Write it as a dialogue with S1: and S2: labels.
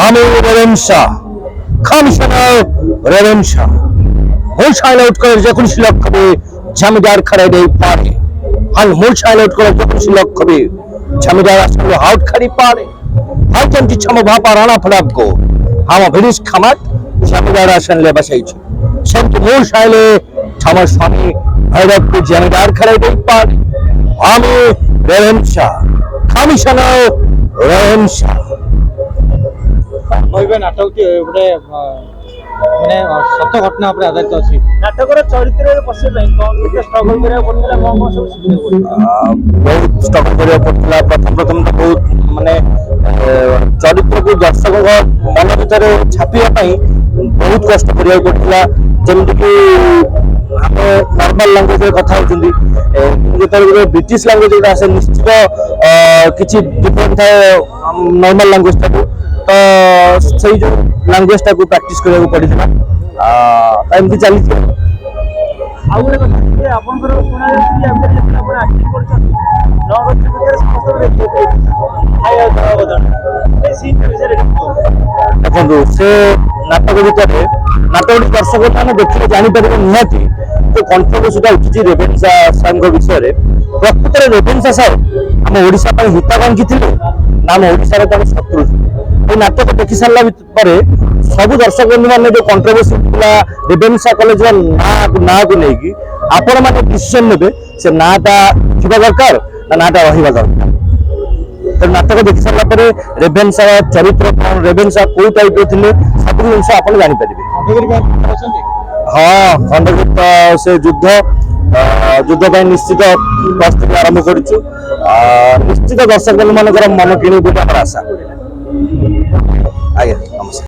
S1: আমি রেভেনশা কমিশনার রেভেনশা মূল আউট করে যখন সিলক হবে জমিদার খাড়াই দেই পারে আর মূল আউট করে যখন সিলক হবে জমিদার আসলে আউট খাড়ি পারে আর জন্টি ছম ভাপা রানা ফলাপ গো হামা ভিডিস খামাত জমিদার আসন লে বসাইছে সেন্ট মূল সাইলে ছমার স্বামী ভৈরবকে জমিদার খাড়াই দেই পারে আমি রেভেনশা কমিশনার রেভেনশা
S2: নাটকটি গোটে মানে সত্য ঘটনা উপরে আধারিত ଅଛି নাটকର ଚରିତ୍ରରେ ପଶିବା ପାଇଁ କେତେ ଷ୍ଟ୍ରଗଲ କରିବାକୁ ପଡୁଥିଲା କଣ କଣ ସବୁ ଶିଖିବାକୁ
S1: ବହୁତ ଷ୍ଟ୍ରଗଲ କରିବାକୁ ପଡୁଥିଲା ପ୍ରଥମ ତ ବହୁତ ମାନେ ଚରିତ୍ରକୁ ଦର୍ଶକଙ୍କ ମନ ଭିତରେ ଛାପିବା ପାଇଁ ବହୁତ କଷ୍ଟ କରିବାକୁ ପଡୁଥିଲା ଯେମିତିକି ଆମେ ନର୍ମାଲ ଲାଙ୍ଗୁଏଜରେ କଥା ହଉଛନ୍ତି ଯେତେବେଳେ ବ୍ରିଟିଶ ଲାଙ୍ଗୁଏଜ ଯୋଉଟା ଆସେ ନିଶ୍ଚିତ କିଛି ଡିଫରେଣ୍ଟ ଥାଏ ନର୍ମାଲ ଲାଙ୍ଗୁଏଜ ଠାରୁ ତ ସେଇ ଯୋଉ ଲାଙ୍ଗୁଏଜ ଟାକୁ ପ୍ରାକ୍ଟିସ କରିବାକୁ ପଡିଥିଲା ଏମିତି ଚାଲିଛି
S2: ଆଉ ଗୋଟେ କଥା ଯେ ଆପଣଙ୍କର ଶୁଣାଯାଉଛି ଯେ ଆପଣ ଯେତେବେଳେ ଆକ୍ଟିଂ କରୁଛନ୍ତି ନଅଗଛ ଭିତରେ ସମସ୍ତଙ୍କୁ ଦେଖିବେ ଖାଇବା ଦେବା ବଦଳ ଏ ସିନ୍ ବିଷୟରେ
S1: ଦେଖନ୍ତୁ ସେ ନାଟକ ଭିତରେ ନାଟକଟି ଦର୍ଶକ ମାନେ ଦେଖିଲେ ଜାଣିପାରିବେ ନିହାତି ଯେ କଣ୍ଟ୍ରୋଭର୍ସିଟା ଉଠିଛି ରେଭେନ୍ସା ସାର୍ଙ୍କ ବିଷୟରେ ପ୍ରକୃତରେ ରେଭେନ୍ସା ସାର୍ ଆମ ଓଡ଼ିଶା ପାଇଁ ହିତାକାଂକ୍ଷୀ ଥିଲେ ନା ଆମ ଓଡ଼ିଶାର ତାଙ୍କ ଶତ୍ରୁ ଥିଲେ এই নাটক দেখি সারা পরে সবু দর্শক বন্ধু মানে যে কন্ট্রোভর্সি ଥିଲା রেভেন্সা কলেজর নাঁকু নেই আপন মানে ডিসিশন নেবে সে নাটা থাকা দরকার না নাটা রহিবা দরকার তো নাটক দেখি সারা পরে রেভেন্সার চরিত্র কোন রেভেন্সা কোন টাইপর ଥିଲେ সবু জিনিস আপন জানিপারিবে হ্যাঁ খণ্ডগীর তো সে যুদ্ধ ପାଇଁ ନିଶ୍ଚିତ ପ୍ରସ୍ତୁତି ଆରମ୍ଭ କରିଛୁ ନିଶ୍ଚିତ ଦର୍ଶକ ମାନଙ୍କର ମନ କିଣିବୁ ବୋଲି ଆମର ଆଶା ଆଜ୍ଞା ନମସ୍କାର।